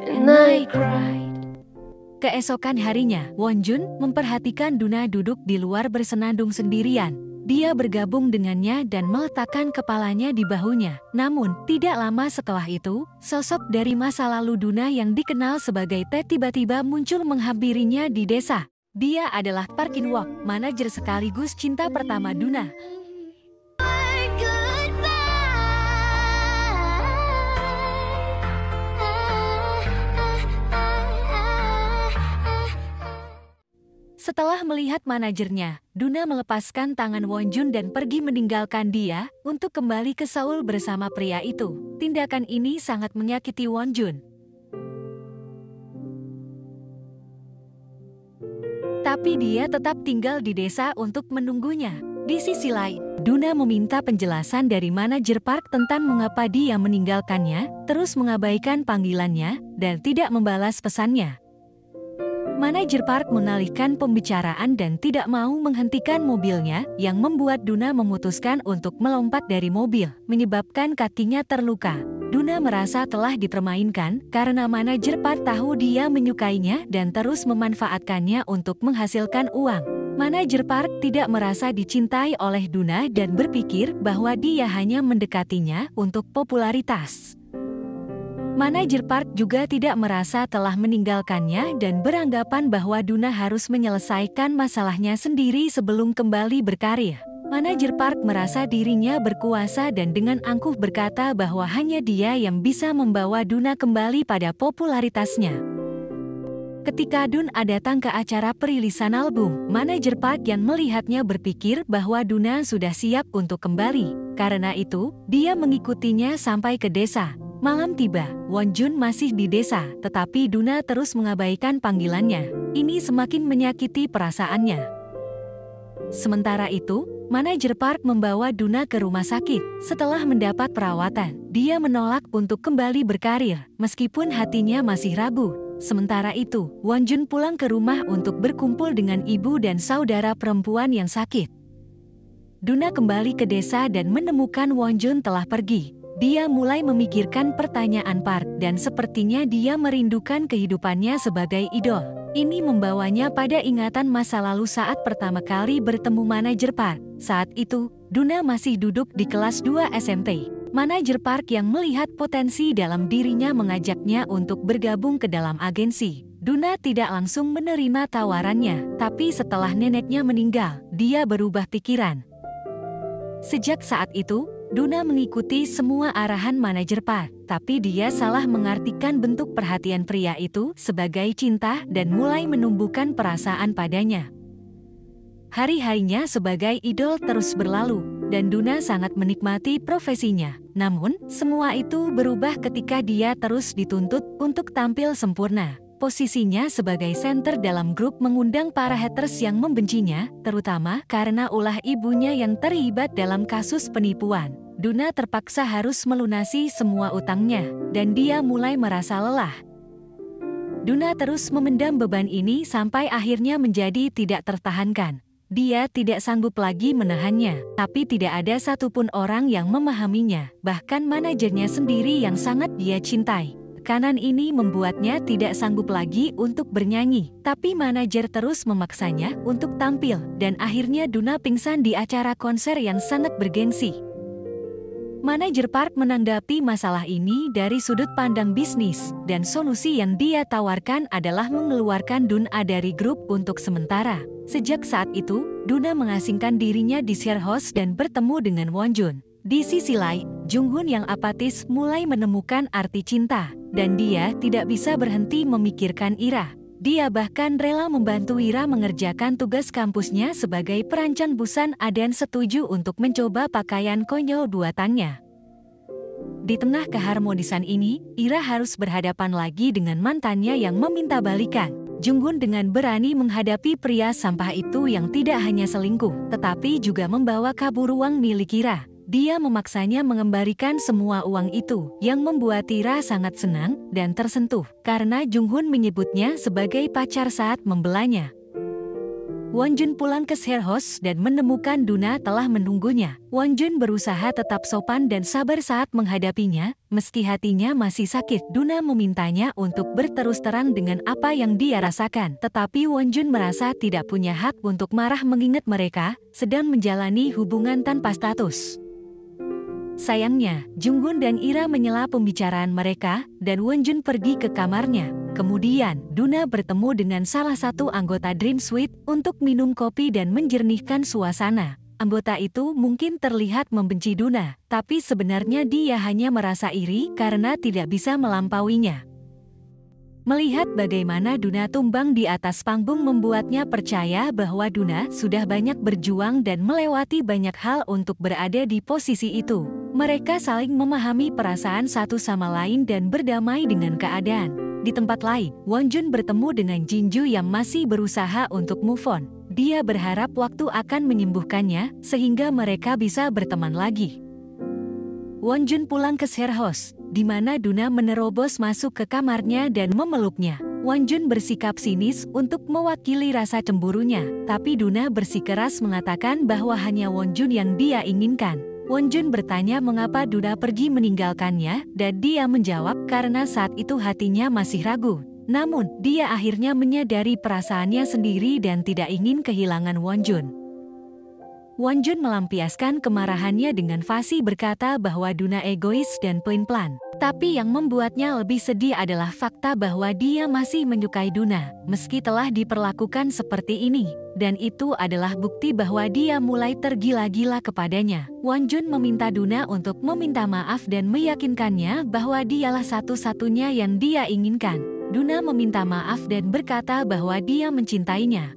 and I cried. Keesokan harinya, Wonjun memperhatikan Duna duduk di luar bersenandung sendirian. Dia bergabung dengannya dan meletakkan kepalanya di bahunya. Namun, tidak lama setelah itu, sosok dari masa lalu Duna yang dikenal sebagai Ted tiba-tiba muncul menghampirinya di desa. Dia adalah Park In-wook, manajer sekaligus cinta pertama Duna. Setelah melihat manajernya, Duna melepaskan tangan Wonjun dan pergi meninggalkan dia untuk kembali ke Seoul bersama pria itu. Tindakan ini sangat menyakiti Wonjun. Tapi dia tetap tinggal di desa untuk menunggunya. Di sisi lain, Duna meminta penjelasan dari manajer Park tentang mengapa dia meninggalkannya, terus mengabaikan panggilannya, dan tidak membalas pesannya. Manajer Park mengalihkan pembicaraan dan tidak mau menghentikan mobilnya, yang membuat Duna memutuskan untuk melompat dari mobil, menyebabkan kakinya terluka. Duna merasa telah dipermainkan karena manajer Park tahu dia menyukainya dan terus memanfaatkannya untuk menghasilkan uang. Manajer Park tidak merasa dicintai oleh Duna dan berpikir bahwa dia hanya mendekatinya untuk popularitas. Manajer Park juga tidak merasa telah meninggalkannya dan beranggapan bahwa Duna harus menyelesaikan masalahnya sendiri sebelum kembali berkarir. Manajer Park merasa dirinya berkuasa dan dengan angkuh berkata bahwa hanya dia yang bisa membawa Duna kembali pada popularitasnya. Ketika Duna datang ke acara perilisan album, manajer Park yang melihatnya berpikir bahwa Duna sudah siap untuk kembali. Karena itu, dia mengikutinya sampai ke desa. Malam tiba, Wonjun masih di desa, tetapi Duna terus mengabaikan panggilannya. Ini semakin menyakiti perasaannya. Sementara itu, manajer Park membawa Duna ke rumah sakit. Setelah mendapat perawatan, dia menolak untuk kembali berkarir, meskipun hatinya masih ragu. Sementara itu, Wonjun pulang ke rumah untuk berkumpul dengan ibu dan saudara perempuan yang sakit. Duna kembali ke desa dan menemukan Wonjun telah pergi. Dia mulai memikirkan pertanyaan Park dan sepertinya dia merindukan kehidupannya sebagai idol. Ini membawanya pada ingatan masa lalu saat pertama kali bertemu manajer Park. Saat itu, Duna masih duduk di kelas 2 SMP. Manajer Park yang melihat potensi dalam dirinya mengajaknya untuk bergabung ke dalam agensi. Duna tidak langsung menerima tawarannya, tapi setelah neneknya meninggal, dia berubah pikiran. Sejak saat itu, Duna mengikuti semua arahan manajer Park, tapi dia salah mengartikan bentuk perhatian pria itu sebagai cinta dan mulai menumbuhkan perasaan padanya. Hari-harinya sebagai idol terus berlalu, dan Duna sangat menikmati profesinya. Namun, semua itu berubah ketika dia terus dituntut untuk tampil sempurna. Posisinya sebagai senter dalam grup mengundang para haters yang membencinya, terutama karena ulah ibunya yang terlibat dalam kasus penipuan. Duna terpaksa harus melunasi semua utangnya, dan dia mulai merasa lelah. Duna terus memendam beban ini sampai akhirnya menjadi tidak tertahankan. Dia tidak sanggup lagi menahannya, tapi tidak ada satupun orang yang memahaminya, bahkan manajernya sendiri yang sangat dia cintai. Tekanan ini membuatnya tidak sanggup lagi untuk bernyanyi, tapi manajer terus memaksanya untuk tampil, dan akhirnya Duna pingsan di acara konser yang sangat bergensi. Manajer Park menanggapi masalah ini dari sudut pandang bisnis, dan solusi yang dia tawarkan adalah mengeluarkan Duna dari grup untuk sementara. Sejak saat itu, Duna mengasingkan dirinya di sharehouse dan bertemu dengan Wonjun. Di sisi lain, Junghoon yang apatis mulai menemukan arti cinta, dan dia tidak bisa berhenti memikirkan Ira. Dia bahkan rela membantu Ira mengerjakan tugas kampusnya sebagai perancang busana dan setuju untuk mencoba pakaian konyol buatannya. Di tengah keharmonisan ini, Ira harus berhadapan lagi dengan mantannya yang meminta balikan. Junghoon dengan berani menghadapi pria sampah itu yang tidak hanya selingkuh, tetapi juga membawa kabur uang milik Ira. Dia memaksanya mengembalikan semua uang itu, yang membuat Ira sangat senang dan tersentuh, karena Junghoon menyebutnya sebagai pacar saat membelanya. Wonjun pulang ke share house dan menemukan Duna telah menunggunya. Wonjun berusaha tetap sopan dan sabar saat menghadapinya, meski hatinya masih sakit. Duna memintanya untuk berterus terang dengan apa yang dia rasakan. Tetapi Wonjun merasa tidak punya hak untuk marah mengingat mereka sedang menjalani hubungan tanpa status. Sayangnya, Junggun dan Ira menyela pembicaraan mereka, dan Wonjun pergi ke kamarnya. Kemudian, Duna bertemu dengan salah satu anggota Dream Suite untuk minum kopi dan menjernihkan suasana. Anggota itu mungkin terlihat membenci Duna, tapi sebenarnya dia hanya merasa iri karena tidak bisa melampauinya. Melihat bagaimana Duna tumbang di atas panggung membuatnya percaya bahwa Duna sudah banyak berjuang dan melewati banyak hal untuk berada di posisi itu. Mereka saling memahami perasaan satu sama lain dan berdamai dengan keadaan. Di tempat lain, Wonjun bertemu dengan Jinju yang masih berusaha untuk move on. Dia berharap waktu akan menyembuhkannya, sehingga mereka bisa berteman lagi. Wonjun pulang ke share house, di mana Duna menerobos masuk ke kamarnya dan memeluknya. Wonjun bersikap sinis untuk mewakili rasa cemburunya, tapi Duna bersikeras mengatakan bahwa hanya Wonjun yang dia inginkan. Wonjun bertanya mengapa Duna pergi meninggalkannya, dan dia menjawab karena saat itu hatinya masih ragu. Namun, dia akhirnya menyadari perasaannya sendiri dan tidak ingin kehilangan Wonjun. Wonjun melampiaskan kemarahannya dengan fasih berkata bahwa Duna egois dan pelin-pelan. Tapi yang membuatnya lebih sedih adalah fakta bahwa dia masih menyukai Duna, meski telah diperlakukan seperti ini. Dan itu adalah bukti bahwa dia mulai tergila-gila kepadanya. Wonjun meminta Duna untuk meminta maaf dan meyakinkannya bahwa dialah satu-satunya yang dia inginkan. Duna meminta maaf dan berkata bahwa dia mencintainya.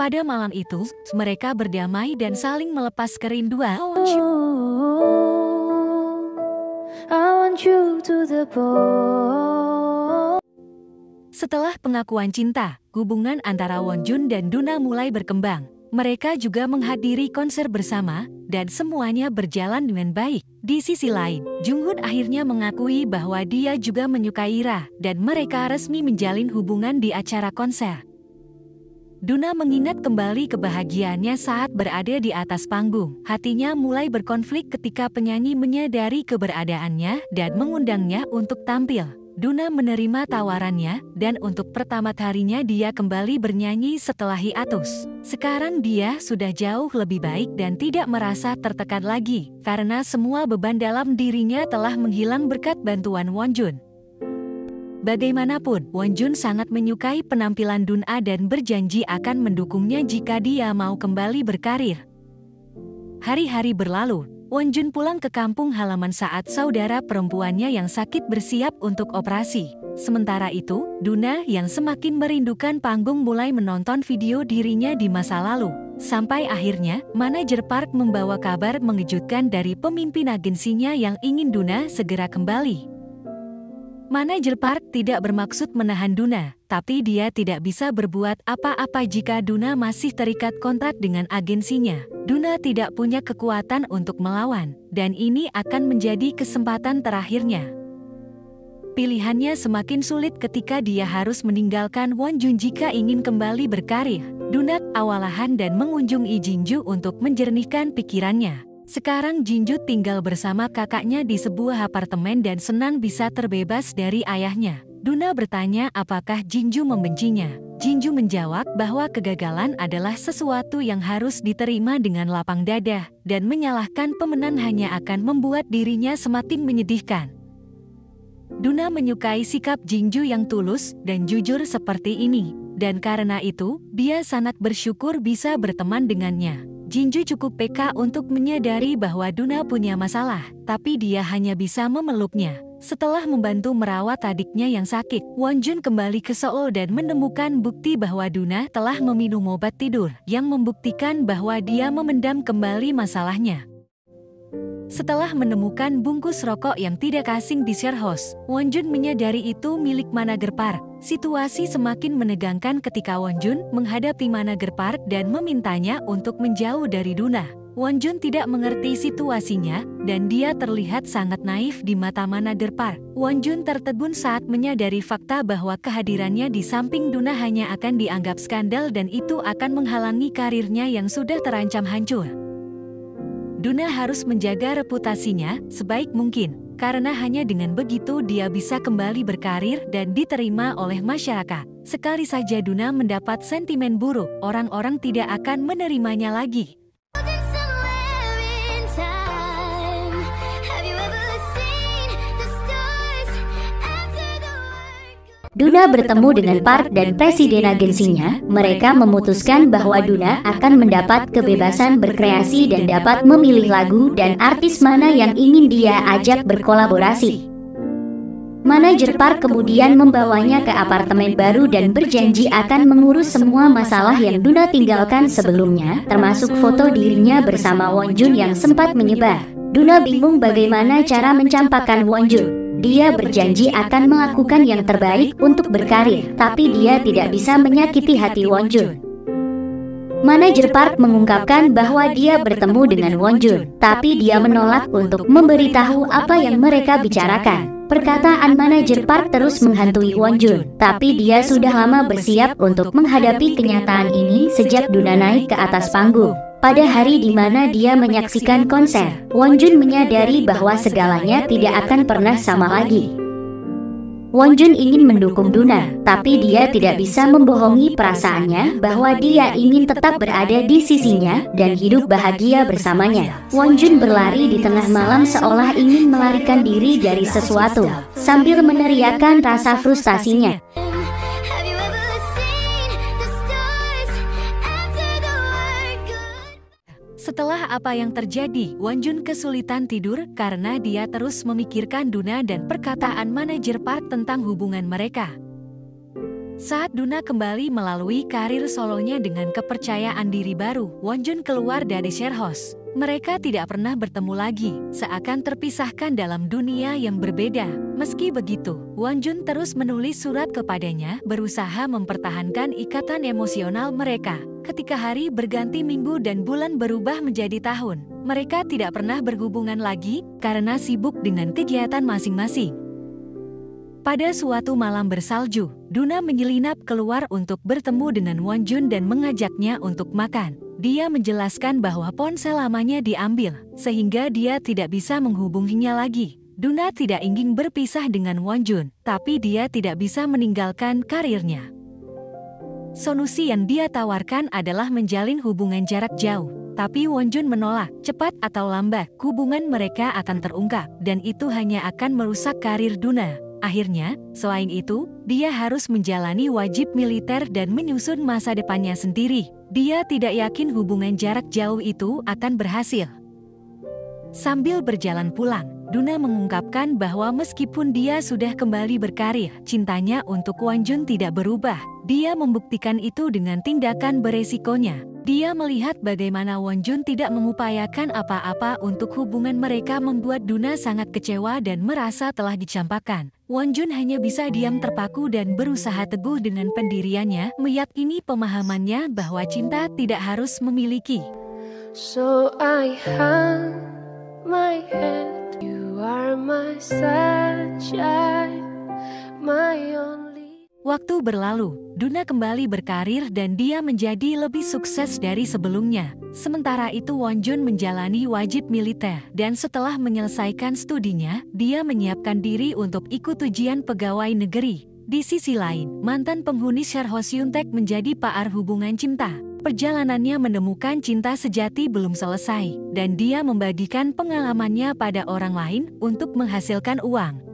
Pada malam itu, mereka berdamai dan saling melepas kerinduan. I want you to the bone. Setelah pengakuan cinta, hubungan antara Wonjun dan Duna mulai berkembang. Mereka juga menghadiri konser bersama, dan semuanya berjalan dengan baik. Di sisi lain, Junghoon akhirnya mengakui bahwa dia juga menyukai Ira, dan mereka resmi menjalin hubungan di acara konser. Duna mengingat kembali kebahagiaannya saat berada di atas panggung. Hatinya mulai berkonflik ketika penyanyi menyadari keberadaannya dan mengundangnya untuk tampil. Duna menerima tawarannya, dan untuk pertama kalinya dia kembali bernyanyi setelah hiatus. Sekarang dia sudah jauh lebih baik dan tidak merasa tertekan lagi, karena semua beban dalam dirinya telah menghilang berkat bantuan Wonjun. Bagaimanapun, Wonjun sangat menyukai penampilan Duna dan berjanji akan mendukungnya jika dia mau kembali berkarir. Hari-hari berlalu, Wonjun pulang ke kampung halaman saat saudara perempuannya yang sakit bersiap untuk operasi. Sementara itu, Duna yang semakin merindukan panggung mulai menonton video dirinya di masa lalu. Sampai akhirnya, manajer Park membawa kabar mengejutkan dari pemimpin agensinya yang ingin Duna segera kembali. Manajer Park tidak bermaksud menahan Duna, tapi dia tidak bisa berbuat apa-apa jika Duna masih terikat kontrak dengan agensinya. Duna tidak punya kekuatan untuk melawan, dan ini akan menjadi kesempatan terakhirnya. Pilihannya semakin sulit ketika dia harus meninggalkan Wonjun jika ingin kembali berkarir. Duna awalahan dan mengunjungi Jinju untuk menjernihkan pikirannya. Sekarang Jinju tinggal bersama kakaknya di sebuah apartemen dan senang bisa terbebas dari ayahnya. Duna bertanya apakah Jinju membencinya. Jinju menjawab bahwa kegagalan adalah sesuatu yang harus diterima dengan lapang dada, dan menyalahkan pemenang hanya akan membuat dirinya semakin menyedihkan. Duna menyukai sikap Jinju yang tulus dan jujur seperti ini, dan karena itu, dia sangat bersyukur bisa berteman dengannya. Jinju cukup peka untuk menyadari bahwa Duna punya masalah, tapi dia hanya bisa memeluknya. Setelah membantu merawat adiknya yang sakit, Wonjun kembali ke Seoul dan menemukan bukti bahwa Duna telah meminum obat tidur, yang membuktikan bahwa dia memendam kembali masalahnya. Setelah menemukan bungkus rokok yang tidak asing di share house, Wonjun menyadari itu milik manajer Park. Situasi semakin menegangkan ketika Wonjun menghadapi manajer Park dan memintanya untuk menjauh dari Duna. Wonjun tidak mengerti situasinya dan dia terlihat sangat naif di mata manajer Park. Wonjun tertegun saat menyadari fakta bahwa kehadirannya di samping Duna hanya akan dianggap skandal dan itu akan menghalangi karirnya yang sudah terancam hancur. Duna harus menjaga reputasinya sebaik mungkin, karena hanya dengan begitu dia bisa kembali berkarir dan diterima oleh masyarakat. Sekali saja Duna mendapat sentimen buruk, orang-orang tidak akan menerimanya lagi. Duna bertemu dengan Park dan presiden agensinya. Mereka memutuskan bahwa Duna akan mendapat kebebasan berkreasi dan dapat memilih lagu dan artis mana yang ingin dia ajak berkolaborasi. Manajer Park kemudian membawanya ke apartemen baru dan berjanji akan mengurus semua masalah yang Duna tinggalkan sebelumnya, termasuk foto dirinya bersama Wonjun yang sempat menyebar. Duna bingung bagaimana cara mencampakkan Wonjun. Dia berjanji akan melakukan yang terbaik untuk berkarir, tapi dia tidak bisa menyakiti hati Wonjun. Manajer Park mengungkapkan bahwa dia bertemu dengan Wonjun, tapi dia menolak untuk memberitahu apa yang mereka bicarakan. Perkataan manajer Park terus menghantui Wonjun, tapi dia sudah lama bersiap untuk menghadapi kenyataan ini sejak Duna naik ke atas panggung. Pada hari di mana dia menyaksikan konser, Wonjun menyadari bahwa segalanya tidak akan pernah sama lagi. Wonjun ingin mendukung Duna, tapi dia tidak bisa membohongi perasaannya bahwa dia ingin tetap berada di sisinya dan hidup bahagia bersamanya. Wonjun berlari di tengah malam seolah ingin melarikan diri dari sesuatu, sambil meneriakkan rasa frustasinya. Setelah apa yang terjadi, Wonjun kesulitan tidur karena dia terus memikirkan Duna dan perkataan manajer Park tentang hubungan mereka. Saat Duna kembali melalui karir solonya dengan kepercayaan diri baru, Wonjun keluar dari share house. Mereka tidak pernah bertemu lagi, seakan terpisahkan dalam dunia yang berbeda. Meski begitu, Wonjun terus menulis surat kepadanya, berusaha mempertahankan ikatan emosional mereka. Ketika hari berganti minggu dan bulan berubah menjadi tahun, mereka tidak pernah berhubungan lagi karena sibuk dengan kegiatan masing-masing. Pada suatu malam bersalju, Duna menyelinap keluar untuk bertemu dengan Wonjun dan mengajaknya untuk makan. Dia menjelaskan bahwa ponsel lamanya diambil, sehingga dia tidak bisa menghubunginya lagi. Duna tidak ingin berpisah dengan Wonjun, tapi dia tidak bisa meninggalkan karirnya. Solusi yang dia tawarkan adalah menjalin hubungan jarak jauh, tapi Wonjun menolak. Cepat atau lambat, hubungan mereka akan terungkap, dan itu hanya akan merusak karir Duna. Akhirnya, selain itu, dia harus menjalani wajib militer dan menyusun masa depannya sendiri. Dia tidak yakin hubungan jarak jauh itu akan berhasil. Sambil berjalan pulang, Duna mengungkapkan bahwa meskipun dia sudah kembali berkarir, cintanya untuk Wonjun tidak berubah. Dia membuktikan itu dengan tindakan beresikonya. Dia melihat bagaimana Wonjun tidak mengupayakan apa-apa untuk hubungan mereka membuat Duna sangat kecewa dan merasa telah dicampakkan. Wonjun hanya bisa diam terpaku dan berusaha teguh dengan pendiriannya, meyakini pemahamannya bahwa cinta tidak harus memiliki. So I hang my head, you are my sunshine, my only. Waktu berlalu, Duna kembali berkarir dan dia menjadi lebih sukses dari sebelumnya. Sementara itu Wonjun menjalani wajib militer dan setelah menyelesaikan studinya, dia menyiapkan diri untuk ikut ujian pegawai negeri. Di sisi lain, mantan penghuni share house Hyuntaek menjadi paar hubungan cinta. Perjalanannya menemukan cinta sejati belum selesai, dan dia membagikan pengalamannya pada orang lain untuk menghasilkan uang.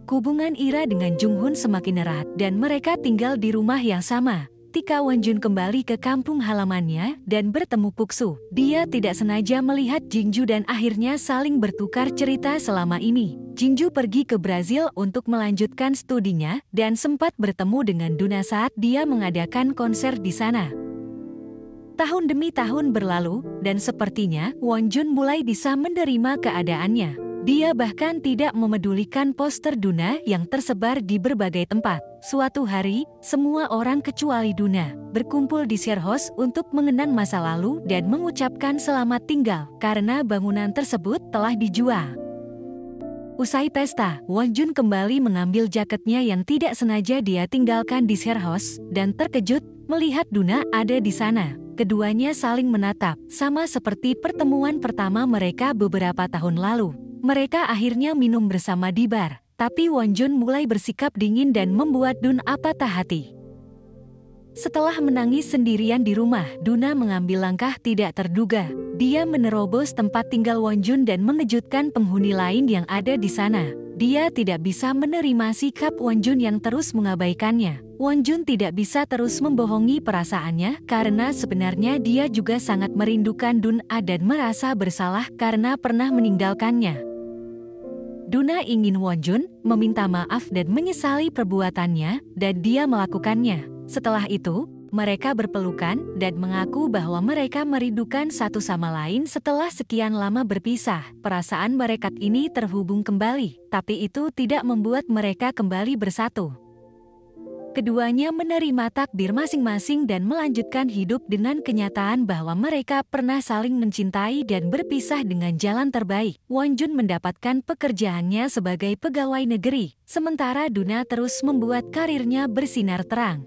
Hubungan Ira dengan Junghun semakin erat dan mereka tinggal di rumah yang sama. Ketika Wonjun kembali ke kampung halamannya dan bertemu Puksu, dia tidak sengaja melihat Jingju dan akhirnya saling bertukar cerita selama ini. Jingju pergi ke Brazil untuk melanjutkan studinya dan sempat bertemu dengan Duna saat dia mengadakan konser di sana. Tahun demi tahun berlalu dan sepertinya Wonjun mulai bisa menerima keadaannya. Dia bahkan tidak memedulikan poster Duna yang tersebar di berbagai tempat. Suatu hari, semua orang kecuali Duna berkumpul di sharehouse untuk mengenang masa lalu dan mengucapkan selamat tinggal karena bangunan tersebut telah dijual. Usai pesta, Wonjun kembali mengambil jaketnya yang tidak sengaja dia tinggalkan di sharehouse dan terkejut melihat Duna ada di sana. Keduanya saling menatap, sama seperti pertemuan pertama mereka beberapa tahun lalu. Mereka akhirnya minum bersama di bar, tapi Wonjun mulai bersikap dingin dan membuat Dun patah hati. Setelah menangis sendirian di rumah, Duna mengambil langkah tidak terduga. Dia menerobos tempat tinggal Wonjun dan mengejutkan penghuni lain yang ada di sana. Dia tidak bisa menerima sikap Wonjun yang terus mengabaikannya. Wonjun tidak bisa terus membohongi perasaannya karena sebenarnya dia juga sangat merindukan Duna dan merasa bersalah karena pernah meninggalkannya. Duna ingin Wonjun meminta maaf dan menyesali perbuatannya dan dia melakukannya. Setelah itu, mereka berpelukan dan mengaku bahwa mereka merindukan satu sama lain setelah sekian lama berpisah. Perasaan mereka ini terhubung kembali, tapi itu tidak membuat mereka kembali bersatu. Keduanya menerima takdir masing-masing dan melanjutkan hidup dengan kenyataan bahwa mereka pernah saling mencintai dan berpisah dengan jalan terbaik. Wonjun mendapatkan pekerjaannya sebagai pegawai negeri, sementara Duna terus membuat karirnya bersinar terang.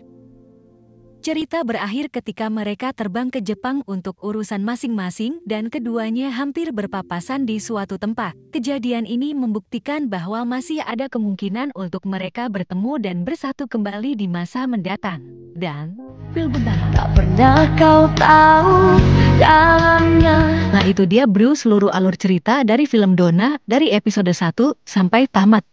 Cerita berakhir ketika mereka terbang ke Jepang untuk urusan masing-masing dan keduanya hampir berpapasan di suatu tempat. Kejadian ini membuktikan bahwa masih ada kemungkinan untuk mereka bertemu dan bersatu kembali di masa mendatang. Dan film pertama. Tak pernah kau tahu dalamnya. Nah itu dia bro seluruh alur cerita dari film Dona dari episode 1 sampai tamat.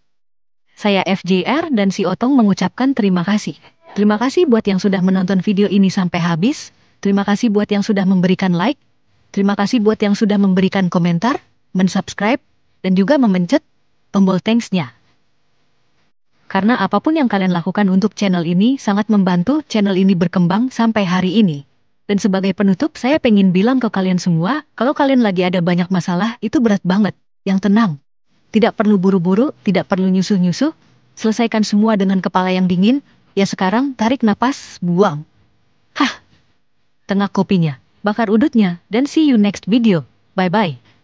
Saya FJR dan si Otong mengucapkan terima kasih. Terima kasih buat yang sudah menonton video ini sampai habis. Terima kasih buat yang sudah memberikan like. Terima kasih buat yang sudah memberikan komentar, mensubscribe, dan juga memencet tombol thanks-nya. Karena apapun yang kalian lakukan untuk channel ini sangat membantu channel ini berkembang sampai hari ini. Dan sebagai penutup, saya pengen bilang ke kalian semua, kalau kalian lagi ada banyak masalah, itu berat banget. Yang tenang. Tidak perlu buru-buru, tidak perlu nyusuh-nyusuh. Selesaikan semua dengan kepala yang dingin. Ya sekarang tarik napas, buang. Hah. Tengah kopinya, bakar udutnya, dan see you next video. Bye-bye.